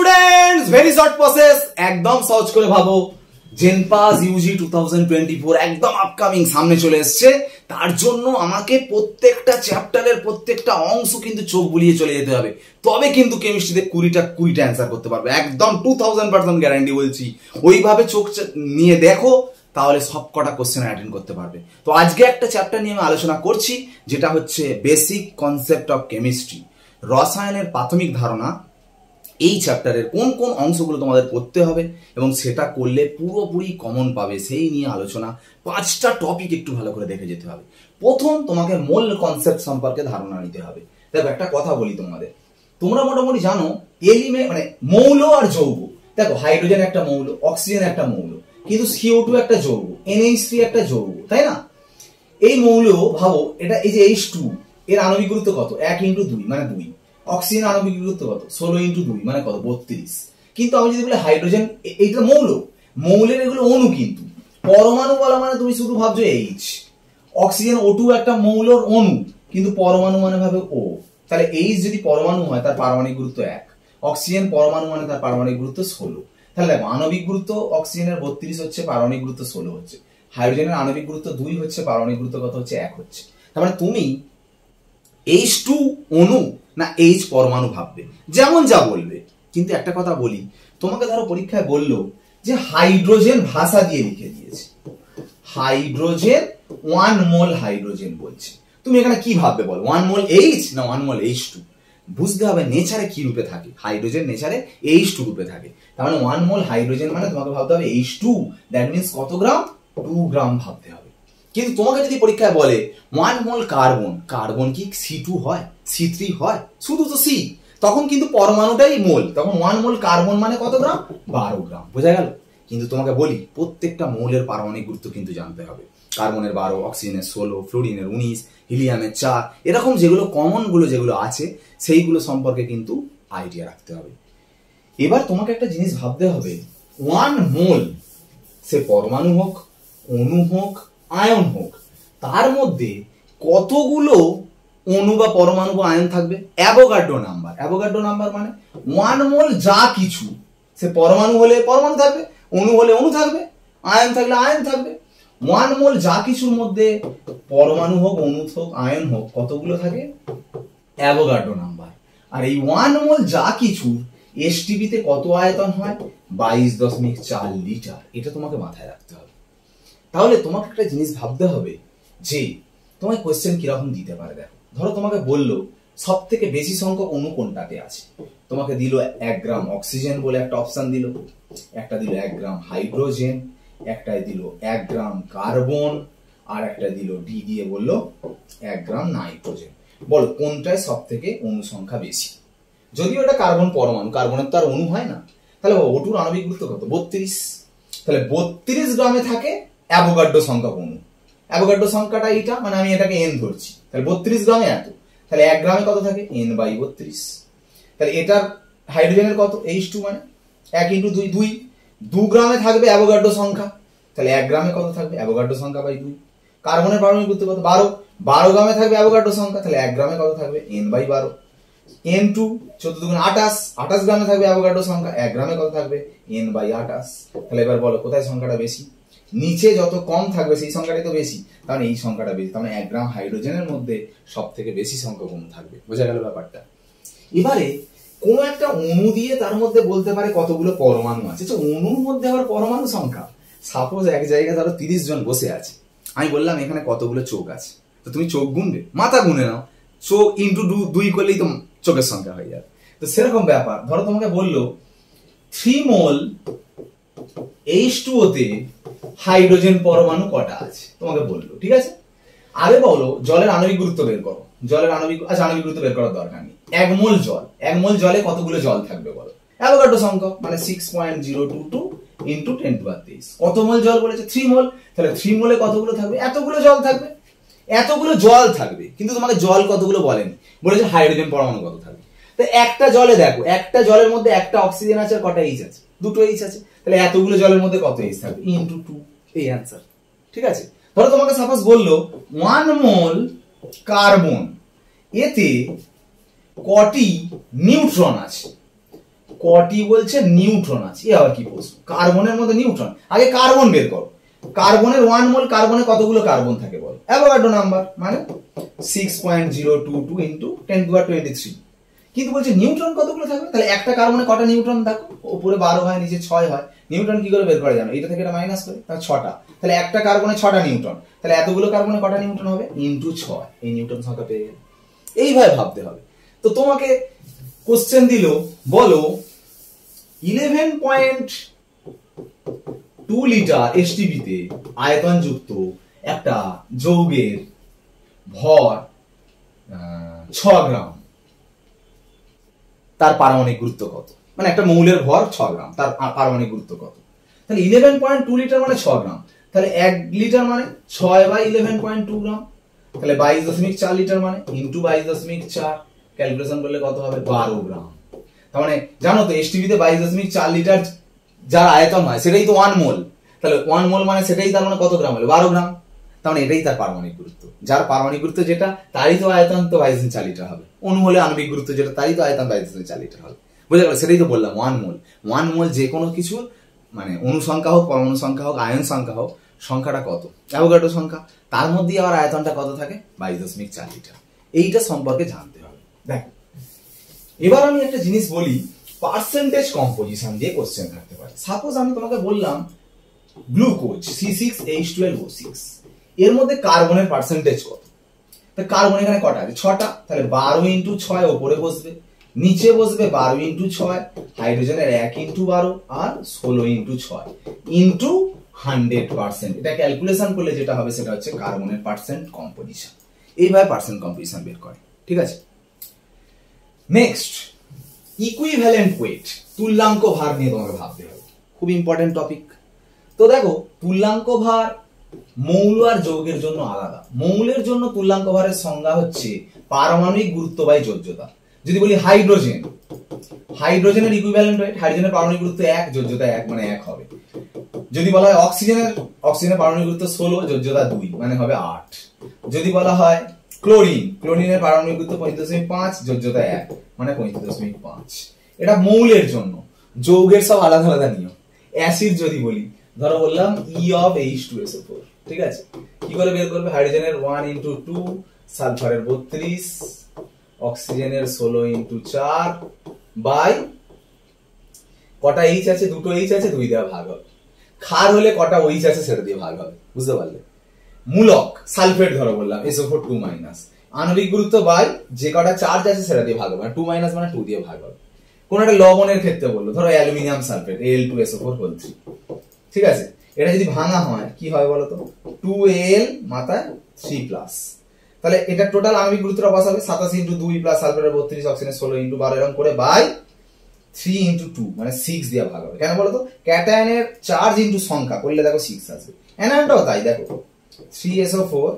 Students very short process একদম সহজ করে ভাবো জেনপাস ইউজি 2024 একদম আপকামিং সামনে চলে এসেছে তার জন্য আমাকে প্রত্যেকটা চ্যাপ্টারের প্রত্যেকটা অংশ কিন্তু চোখ বুলিয়ে চলে যেতে হবে তবে কিন্তু কেমিস্ট্রিতে 20টা অ্যান্সার করতে পারবে একদম 2000% গ্যারান্টি বলছি ওইভাবে চোখ নিয়ে দেখো তাহলে সবকটা কোশ্চেন অ্যাটেন্ড করতে পারবে তো আজকে একটা চ্যাপ্টার নিয়ে আমি আলোচনা করছি যেটা হচ্ছে বেসিক কনসেপ্ট অফ কেমিস্ট্রি রসায়নের প্রাথমিক ধারণা এই চ্যাপ্টারের কোন কোন অংশগুলো তোমাদের পড়তে হবে এবং সেটা করলে পুরোপুরি কমন পাবে সেই নিয়ে আলোচনা 5টা টপিক একটু ভালো করে দেখে যেতে হবে প্রথম তোমাকে মূল কনসেপ্ট সম্পর্কে ধারণা নিতে হবে দেখো একটা কথা বলি তোমাদের তোমরা মোটামুটি জানো এলিমেন্ট মানে মৌল আর যৌগ দেখো হাইড্রোজেন একটা মৌল অক্সিজেন একটা মৌল কিন্তু CO2 একটা যৌগ NH3 একটা যৌগ তাই না এই মৌল ভাবো এটা এই যে H2 এর আণবিক গুরুত্ব কত 1 × 2 মানে 2 অক্সিজেন আণবিক গুরুত্ব কত 16 × 2 মানে কত 32 কিন্তু আমি যদি বলি হাইড্রোজেন এইটা মৌলের এগুলো অণু কিন্তু পরমাণু বলা মানে তুমি শুধু ভাবছো H অক্সিজেন O2 একটা মৌলর অণু কিন্তু পরমাণু মানে ভাবে O তাহলে H যদি পরমাণু হয় তার পারমাণবিক গুরুত্ব 1 অক্সিজেন পরমাণু মানে তার পারমাণবিক গুরুত্ব 16 তাহলে দেখো আণবিক গুরুত্ব অক্সিজেনের 32 হচ্ছে পারমাণবিক গুরুত্ব 16 হচ্ছে হাইড্রোজেনের আণবিক গুরুত্ব 2 হচ্ছে পারমাণবিক গুরুত্ব কত হচ্ছে 1 হচ্ছে তার মানে তুমি H2 অণু না H পরমাণু ভাববে যেমন যা বলবে কিন্তু একটা কথা বলি তোমাকে ধরো পরীক্ষায় বললো যে হাইড্রোজেন ভাষা দিয়ে লিখে দিয়েছে হাইড্রোজেন 1 মোল হাইড্রোজেন বলছে তুমি এখানে কি ভাববে বল 1 মোল H না 1 মোল H2 বুঝতে হবে নেচারে কি রূপে থাকে হাইড্রোজেন নেচারে H2 রূপে থাকে তার মানে 1 মোল হাইড্রোজেন মানে তোমাকে ভাবতে হবে H2 দ্যাট মিন্স কত গ্রাম 2 গ্রাম ভাবতে হবে কিন্তু তোমাকে যদি পরীক্ষায় বলে 1 মোল কার্বন কি C2 হয় C3 হয় শুধু তো C তখন কিন্তু পরমাণুটাই মোল তখন 1 মোল কার্বন মানে কত গ্রাম 12 গ্রাম বোঝা গেল কিন্তু তোমাকে বলি প্রত্যেকটা মৌলের পারমাণবিক গুরুত্ব কিন্তু জানতে হবে কার্বনের 12 অক্সিজেনের 16 ফ্লোরিনের 19 হিলিয়ামের 4 এরকম যেগুলো কমন গুলো যেগুলো আছে সেইগুলো সম্পর্কে কিন্তু আইডিয়া রাখতে হবে এবার তোমাকে একটা জিনিস ভাবতে হবে 1 মোল সে পরমাণু হোক অণু হোক আয়ন হোক তার মধ্যে কতগুলো অণু বা পরমাণু বা আয়ন থাকবে অ্যাভোগাড্রো নাম্বার মানে 1 মোল যা কিছু সে পরমাণু হলে পরমাণু থাকবে অণু হলে অণু থাকবে আয়ন থাকলে আয়ন থাকবে 1 মোল যা কিছুর মধ্যে পরমাণু হোক অণু হোক আয়ন হোক কতগুলো থাকে অ্যাভোগাড্রো নাম্বার আর এই 1 মোল যা কিছুর এসটিপি তে কত আয়তন হয় 22.4 লিটার এটা তোমাকে মাথায় রাখতে হবে তাহলে তোমাকে একটা জিনিস ভাবতে হবে যে তোমায় কোশ্চেন কিরকম দিতে পারে দেখো ধরো তোমাকে বললো সব থেকে বেশি সংখ্যক অণু কোনটাতে আছে তোমাকে দিল 1 গ্রাম অক্সিজেন বলে একটা অপশন দিল একটা দিল 1 গ্রাম হাইড্রোজেন একটা দিল 1 গ্রাম কার্বন আর একটা দিল ডি দিয়ে বললো 1 গ্রাম নাইট্রোজেন বলো কোনটায় সব থেকে অণু সংখ্যা বেশি যদিও এটা কার্বন পরমাণু কার্বনের তো আর অণু হয় না তাহলে O2 আণবিক গুরুত্ব কত 32 তাহলে 32 গ্রামে থাকে অ্যাভোগাড্রো সংখ্যক অণু অ্যাভোগাড্রো সংখ্যাটা এইটা মানে আমি এটাকে n ধরছি তাহলে 32 গ্রামে এত তাহলে 1 গ্রামে কত থাকে n/32 তাহলে এটার হাইড্রোজেনের কত H2 মানে 1 × 2 2 গ্রামে থাকবে অ্যাভোগাড্রো সংখ্যা তাহলে 1 গ্রামে কত থাকবে অ্যাভোগাড্রো সংখ্যা বাই 2 কার্বনের পারমাণবিক গুরুত্ব কত 12 গ্রামে থাকবে অ্যাভোগাড্রো সংখ্যা তাহলে 1 গ্রামে কত থাকবে n/12 n2 14 × 2 28 গ্রামে থাকবে অ্যাভোগাড্রো সংখ্যা 1 গ্রামে কত থাকবে n/28 তাহলে এবার বলো কোথায় সংখ্যাটা বেশি নিচে যত কম থাকবে সেই সংখ্যাটাই তো বেশি তাহলে এই সংখ্যাটা বেশি তাহলে 1 গ্রাম হাইড্রোজেনের মধ্যে সব থেকে বেশি সংখ্যক অণু থাকবে বোঝা গেল ব্যাপারটা এবারে কোন একটা অণু দিয়ে তার মধ্যে বলতে পারে কতগুলো পরমাণু আছে তো অণুর মধ্যে আবার পরমাণু সংখ্যা সাপোজ এক জায়গায় ধরো 30 জন বসে আছে আমি বললাম এখানে কতগুলো চোখ আছে তো তুমি চোখ গুনবে মাথা গুনে নাও চোখ ইনটু 2 করলেই তো চোখের সংখ্যা হয়ে যাবে তো সেরকম ব্যাপার ধরো তোমাকে বললো 3 মোল H2O তে হাইড্রোজেন পরমাণু কটা আছে তোমাকে বললো ঠিক আছে আরে বলো জলের আণবিক গুরুত্ব বের করো জলের আণবিক গুরুত্ব বের করার দরকার নেই 1 মোল জলে কতগুলো জল থাকবে বলো অ্যাভোগাড্রো সংখ্যক মানে 6.022 × 10⁻23 কত মোল জল বলেছে 3 মোল তাহলে 3 মোলে কতগুলো থাকবে এতগুলো জল থাকবে কিন্তু তোমাকে জল কতগুলো বলেনি বলেছে হাইড্রোজেন পরমাণু কত থাকবে তো একটা জলে দেখো একটা জলের মধ্যে একটা অক্সিজেন আছে আর কটা H আছে দুটো H আছে তাহলে এতগুলো জলের মধ্যে কত H থাকবে × 2 এই অ্যান্সার ঠিক আছে ধরো তোমাকে সাপোজ বললো 1 মোল কার্বন এতে কটি নিউট্রন আছে কটি বলছে নিউট্রন আছে। এ আবার কি প্রশ্ন, কার্বনের মধ্যে নিউট্রন? আগে কার্বন বের করো। কার্বনের 1 মোল কার্বনে কতগুলো কার্বন থাকে বল? অ্যাভোগাড্রো নাম্বার মানে 6.022 ইনটু 10^23। কিন্তু বলছে নিউট্রন কতগুলো থাকবে, তাহলে একটা কার্বনে কটা নিউট্রন দেখো, উপরে 12 হয় নিচে 6 হয়। নিউট্রন কি করে বের করা জানো? এটা থেকে এটা মাইনাস করে, তাহলে 6টা। তাহলে একটা কার্বনে 6টা নিউট্রন, তাহলে এতগুলো কার্বনে কটা নিউট্রন হবে? ইনটু 6। এই নিউটন সংখ্যা পেয়ে গেলে। এইভাবে ভাবতে হবে। তো তোমাকে কোশ্চেন দিল, বলো 11.2 লিটার এসটিপিতে আয়তন যুক্ত একটা যৌগের ভর 6 গ্রাম, তার পারমাণবিক গুরুত্ব কত? মানে একটা মৌলের ভর 6 গ্রাম, তার পারমাণবিক গুরুত্ব কত? তাহলে 11.2 লিটার মানে 6 গ্রাম, তাহলে 1 লিটার মানে 6/11.2 গ্রাম, তাহলে 22.4 লিটার মানে ইনটু 22.4, ক্যালকুলেশন করলে কত হবে? 12 গ্রাম। তার মানে জানো তো এসটিপিতে 22.4 লিটার যার আয়তন হয় সেটাই তো 1 মোল, তাহলে 1 মোল মানে সেটাই তার মানে কত গ্রাম হলো? 12 গ্রাম। তার মানে এটাই তার পারমাণবিক গুরুত্ব। যার পারমাণবিক গুরুত্ব যেটা তারই তো আয়তন তো 22.4 লিটার হবে। অণু হলে আণবিক গুরুত্ব যেটা তারই তো আয়তন 22.4 লিটার হবে। বুঝা গেল? সেটাই তো বললাম 1 মোল। 1 মোল যে কোনো কিছু মানে অণু সংখ্যা হোক, পরমাণু সংখ্যা হোক, আয়ন সংখ্যা হোক, সংখ্যাটা কত? অ্যাভোগাড্রো সংখ্যা। তার মধ্যে আবার আয়তনটা কত থাকে? 22.4 লিটার। এইটা সম্পর্কে জানতে হবে। দেখো এবার আমি একটা জিনিস বলি, পার্সেন্টেজ কম্পোজিশন দিয়ে কোশ্চেন থাকতে পারে। সাপোজ আমি তোমাকে বললাম গ্লুকোজ C6H12O6, এর মধ্যে কার্বনের পার্সেন্টেজ কত? কার্বন এখানে কটা আছে? 6টা, তাহলে 12 ইন্টু 6 ওপরে বসবে, নিচে বসবে 12 ইন্টু 6, হাইড্রোজেনের 1 ইন্টু 12 আর 16 ইন্টু 6 ইন্টু 100%। এটা ক্যালকুলেশন করলে যেটা হবে সেটা হচ্ছে কার্বনের পার্সেন্ট কম্পোজিশন। এইভাবে পার্সেন্ট কম্পোজিশন বের করে। ঠিক আছে, নেক্সট ইকুইভ্যালেন্ট ওয়েট, তুল্যাঙ্ক ভার নিয়ে তোমাকে ভাবতে হবে, খুব ইম্পর্টেন্ট টপিক। তো দেখো তুল্যাঙ্ক ভার মৌল আর যৌগের জন্য আলাদা। মৌলের জন্য তুল্যাঙ্ক ভারের সংজ্ঞা হচ্ছে পারমাণবিক গুরুত্ব বাই যোজ্যতা। যদি বলি হাইড্রোজেন, হাইড্রোজেনের ইকুইভ্যালেন্ট ওয়েট, হাইড্রোজেনের পারমাণবিক গুরুত্ব 1, যোজ্যতা 1 মানে 1 হবে। যদি বলা হয় অক্সিজেনের পারমাণবিক গুরুত্ব 16, যোজ্যতা 2 মানে হবে 8। যদি বলা হয় ক্লোরিনের পারমাণবিক গুরুত্ব 35.5, যোজ্যতা 1 মানে 35.5। এটা মৌলের জন্য। যৌগের সব আলাদা আলাদা নিয়ম। অ্যাসিড যদি বলি, ধরো বললাম E(H2SO4), ঠিক আছে, কি করে বের করবে? হাইড্রোজেনের 1 ইন্টু 2, সালফারের 32, অক্সিজেনের 16 ইন্টু 4 বাই কটা এইচ আছে? 2টো এইচ আছে, 2 দিয়ে ভাগ হবে। ক্ষার হলে কটা ওইচ আছে সেটা দিয়ে ভাগ হবে। বুঝতে পারলে? মূলক সালফেট ধরো বললাম SO4 2-, আণবিক গুরুত্ব বাই যে কটা চার্জ আছে সেটা দিয়ে ভাগ হবে, 2- মানে 2 দিয়ে ভাগ হবে। কোন একটা লবণের ক্ষেত্রে বললো, ধরো অ্যালুমিনিয়াম সালফেট Al2SO4 ঠিক আছে, এটা যদি ভাঙা হয় কি হয় বলতো? 2Al মাথায় 3+, তাহলে এটা টোটাল আণবিক গুরুত্বটা বসাবে 27 ইন্টু 2 প্লাস সালফারের 32, অক্সিজেনের 16 ইন্টু 12 এরকম করে বাই 3 ইন্টু 2 মানে 6 দিয়ে ভাগ হবে। কেন বলতো? ক্যাটায়নের চার্জ ইন্টু সংখ্যা করলে দেখো 6 আসবে। অ্যানায়নটাও তাই, দেখো 3SO4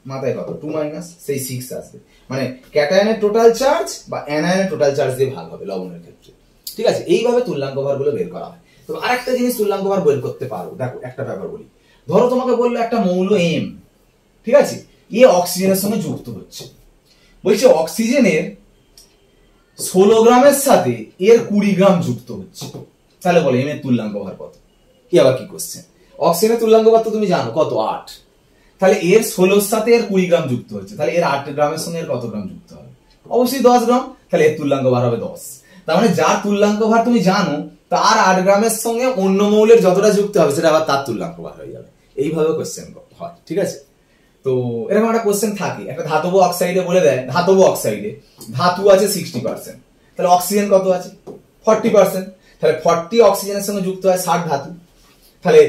মাথায় কত? 2-, সেই 6 আসবে। মানে ক্যাটায়নের টোটাল চার্জ বা অ্যানায়নের টোটাল চার্জ দিয়ে ভাগ হবে লবণের ক্ষেত্রে। ঠিক আছে, এইভাবে তুল্যাঙ্ক ভারগুলো বের করা হয়। তো আরেকটা জিনিস তুল্যাঙ্ক ভার বের করতে পারো। দেখো একটা ব্যাপার বলি, ধরো তোমাকে বললো একটা মৌল M, ঠিক আছে, এ অক্সিজেনের সঙ্গে যুক্ত হচ্ছে। বলছে অক্সিজেনের 16 গ্রামের সাথে এর 20 গ্রাম যুক্ত হচ্ছে। তাহলে বলো M এর তুল্যাঙ্ক ভার কত? কি আবার কি কোশ্চেন? অক্সিজেনের তুল্যাঙ্ক ভার তো তুমি জানো কত? 8। তাহলে এর 16 সাথে এর 20 গ্রাম যুক্ত হচ্ছে, তাহলে এর 8 গ্রামের সঙ্গে এর কত গ্রাম যুক্ত হবে? অবশ্যই 10 গ্রাম। তাহলে এর তুল্যাঙ্ক ভার হবে 10। তার মানে যার তুল্যাঙ্ক ভার তুমি জানো তার 8 গ্রামের সঙ্গে অন্য মৌলের যতটা যুক্ত হবে সেটা আবার তার তুল্যাঙ্ক ভার হয়ে যাবে। এইভাবে কোশ্চেন হয়। ঠিক আছে, তো এরকম একটা কোশ্চেন থাকে, একটা ধাতব অক্সাইডে বলে দেয়, ধাতব অক্সাইডে ধাতু আছে 60%, তাহলে অক্সিজেন কত আছে? 40%। তাহলে 40 অক্সিজেনের সঙ্গে যুক্ত হয় 60 ধাতু, তাহলে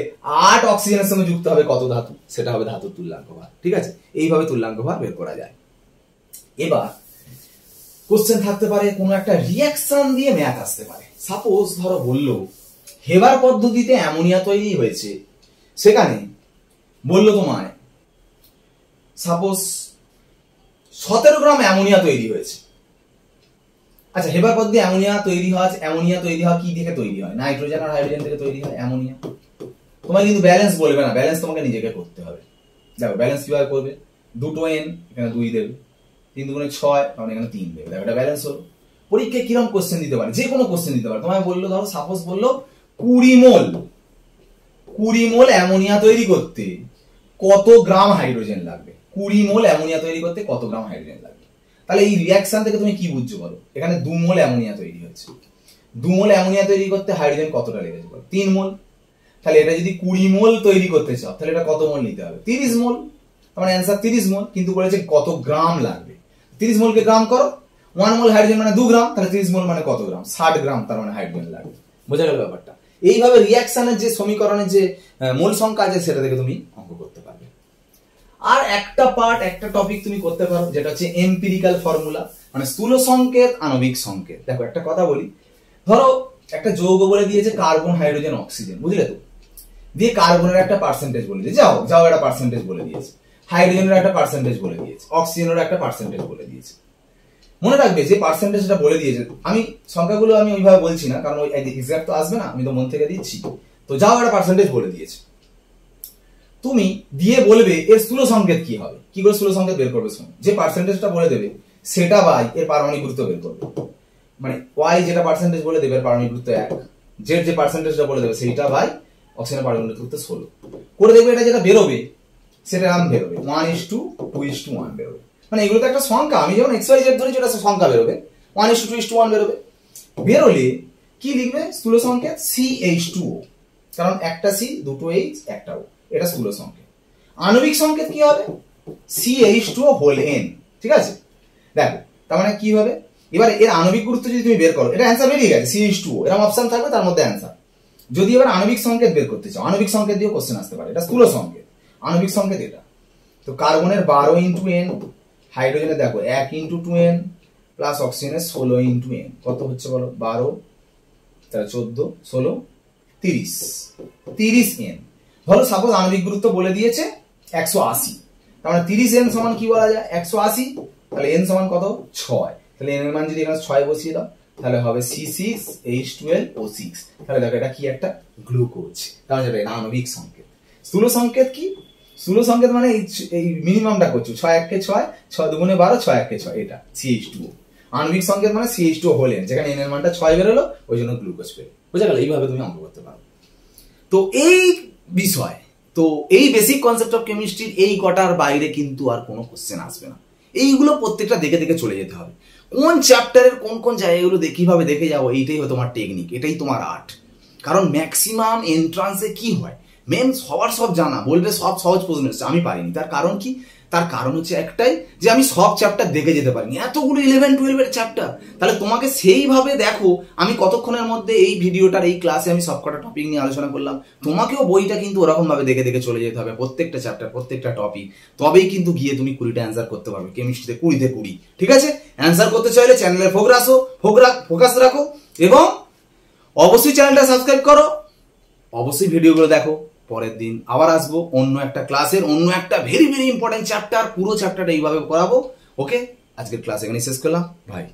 8 অক্সিজেনের সঙ্গে যুক্ত হবে কত ধাতু? সেটা হবে ধাতুর তুল্যাঙ্ক ভার। ঠিক আছে, এইভাবে তুল্যাঙ্ক ভার বের করা যায়। এবার কোশ্চেন থাকতে পারে কোনো একটা রিঅ্যাকশন দিয়ে ম্যাথ আসতে পারে। সাপোজ ধরো বললো হেবার পদ্ধতিতে অ্যামোনিয়া তৈরি হয়েছে, সেখানে বললো তোমায় সাপোজ 17 গ্রাম অ্যামোনিয়া তৈরি হয়েছে। আচ্ছা, হেবার পদ্ধতি অ্যামোনিয়া তৈরি হয় কি থেকে তৈরি হয়? নাইট্রোজেন আর হাইড্রোজেন থেকে তৈরি হয় অ্যামোনিয়া। তোমার কিন্তু ব্যালেন্স বলবে না, ব্যালেন্স তোমাকে নিজেকে করতে হবে। দেখো ব্যালেন্স কিভাবে করবে? 2 N, এখানে 2 দেবে, 3 × 6 কারণ এখানে 3 দেবে। দেখো এটা ব্যালেন্স হলো। পরীক্ষায় কিরকম কোশ্চেন দিতে পারে, যে কোনো কোশ্চেন দিতে পারে। তোমায় বললো, ধরো সাপোজ বললো 20 মোল অ্যামোনিয়া তৈরি করতে কত গ্রাম হাইড্রোজেন লাগবে, 20 মোল অ্যামোনিয়া তৈরি করতে কত গ্রাম হাইড্রোজেন লাগবে। তাহলে এই রিয়াকশন থেকে তুমি কি বুঝছো বলো, এখানে 2 মোল অ্যামোনিয়া তৈরি হচ্ছে, 2 মোল অ্যামোনিয়া তৈরি করতে হাইড্রোজেন কতটা লেগেছে বলো, 3 মোল। তাহলে এটা যদি 20 মোল তৈরি করতে চাও তাহলে এটা কত মোল নিতে হবে, 30 মোল। মানে অ্যান্সার 30 মোল, কিন্তু বলেছে কত গ্রাম লাগবে। 30 মোলকে গ্রাম করো, 1 মোল হাইড্রোজেন মানে 2 গ্রাম, তাহলে 30 মোল মানে কত গ্রাম, 60 গ্রাম, তার মানে হাইড্রোজেন লাগবে। বোঝা গেল ব্যাপারটা? এইভাবে রিয়াকশনের যে সমীকরণের যে মূল সংখ্যা আছে সেটা থেকে তুমি অঙ্ক করতে পারবে। আর একটা পার্ট, একটা টপিক তুমি করতে পারো, যেটা হচ্ছে এম্পিরিক্যাল ফর্মুলা, মানে স্থূল সংকেত, আণবিক সংকেত। দেখো একটা কথা বলি, ধরো একটা যৌগ বলে দিয়েছে কার্বন, হাইড্রোজেন, অক্সিজেন, বুঝলে তো? দিয়ে কার্বনের একটা পার্সেন্টেজ বলে দিয়েছে, যাও একটা পার্সেন্টেজ বলে দিয়েছে, হাইড্রোজেনের একটা পার্সেন্টেজ বলে দিয়েছে, অক্সিজেনের একটা পার্সেন্টেজ বলে দিয়েছে। মনে রাখবে যে পার্সেন্টেজটা বলে দিয়েছে, আমি সংখ্যাগুলো আমি ওইভাবে বলছি না, কারণ ওই এক্সাক্ট তো আসবে না, আমি তো মন থেকে দিচ্ছি। তো যাও একটা পার্সেন্টেজ বলে দিয়েছে, তুমি দিয়ে বলবে এর স্থূল সংকেত কি হবে। কি করে স্থূল সংকেত বের করবে? শোনো, যে পার্সেন্টেজটা বলে দেবে সেটা বাই এর পারমাণবিক গুরুত্ব বের করবে। মানে ওয়াই যেটা পার্সেন্টেজ বলে দেবে এর পারমাণবিক গুরুত্ব 1, জেড যে পার্সেন্টেজটা বলে দেবে সেইটা বাই অক্সিজেনের পারমাণবিক গুরুত্ব 16 করে দেখবে। এটা যেটা বেরোবে সেটা নাম বেরোবে 1:2, 2:1 বেরোবে। মানে এগুলো তো একটা সংখ্যা, আমি যেমন XYZ ধরেছি ওটা সংখ্যা বেরোবে, 1:2, 2:1 বেরোবে। বেরোলে কি লিখবে? স্থূল সংকেত CH2O, কারণ একটা C, দুটো H, একটা O, এটা স্থূল সংকেত। আণবিক সংকেত কি হবে? CH2O হোল N, ঠিক আছে? দেখো তার মানে কি হবে, এবার এর আণবিক গুরুত্ব যদি তুমি বের করো, এটা অ্যান্সার বেরিয়ে গেছে CH2O, এরকম অপশন থাকবে তার মধ্যে অ্যান্সার। যদি এবার আণবিক সংকেত বের করতে চাও, আণবিক সংকেত দিয়ে কোশ্চেন আসতে পারে, এটা স্থূল সংকেত, আণবিক সংকেত এটা। তো কার্বনের 12 × N, হাইড্রোজেনের দেখো 1 × 2N, প্লাস অক্সিজেনের 16 × N, কত হচ্ছে বলো? 12, তাহলে 14, 16, 30 N। ধরো সাপোজ আণবিক গুরুত্ব বলে দিয়েছে 180, তার মানে 30 N সমান কি বলা যায়? 180। তাহলে N সমান কত? 6। তাহলে N এর মান যদি এখানে 6 বসিয়ে দাও তাহলে হবে C6H12O6। তাহলে দেখো এটা কি? একটা গ্লুকোজ। তাহলে এটা আণবিক সংকেত। স্থূল সংকেত কি? স্থূল সংকেত মানে এই মিনিমামটা করছো, 6 1 কে 6, 6 2 × 12, 6 1 কে 6, এটা CH2O। আণবিক সংকেত মানে CH2O হোল N, যেখানে N এর মানটা 6 বেরোলো ওই জন্য গ্লুকোজ পেলো। বুঝা গেল? এইভাবে তুমি অঙ্ক করতে পারো। তো এই বিষয়, তো এই বেসিক কনসেপ্ট অফ কেমিস্ট্রির এই কটার বাইরে কিন্তু আর কোনো কোশ্চেন আসবে না। এইগুলো প্রত্যেকটা দেখে দেখে চলে যেতে হবে। কোন চ্যাপ্টারের কোন কোন জায়গাগুলো কিভাবে দেখে যাবো, এইটাই হয় তোমার টেকনিক, এটাই তোমার আর্ট। কারণ ম্যাক্সিমাম এন্ট্রান্সে কি হয়, মেন সবার সব জানা, বলবে সব সহজ প্রশ্ন এসছে, আমি পারিনি। তার কারণ কি? তার কারণ হচ্ছে একটাই, যে আমি সব চ্যাপ্টার দেখে যেতে পারিনি, এতগুলো 11 12 এর চ্যাপ্টার। তাহলে তোমাকে সেইভাবে দেখো, আমি কতক্ষণের মধ্যে এই ভিডিওটার এই ক্লাসে আমি সবকটা টপিক নিয়ে আলোচনা করলাম, তোমাকেও বইটা কিন্তু ওরকম ভাবে দেখে দেখে চলে যেতে হবে, প্রত্যেকটা চ্যাপ্টার, প্রত্যেকটা টপিক। তবেই কিন্তু গিয়ে তুমি 20টা অ্যান্সার করতে পারবে কেমিস্ট্রিতে, 20 তে 20। ঠিক আছে? অ্যান্সার করতে চাইলে চ্যানেলে ফোকাস রাখো, এবং অবশ্যই চ্যানেলটা সাবস্ক্রাইব করো, অবশ্যই ভিডিওগুলো দেখো। পরের দিন আবার আসবো অন্য একটা ক্লাসের অন্য একটা ভেরি ভেরি ইম্পর্টেন্ট চ্যাপ্টার, পুরো চ্যাপ্টারটা এইভাবে করাবো। ওকে, আজকের ক্লাস এখানে শেষ করলাম, ভাই।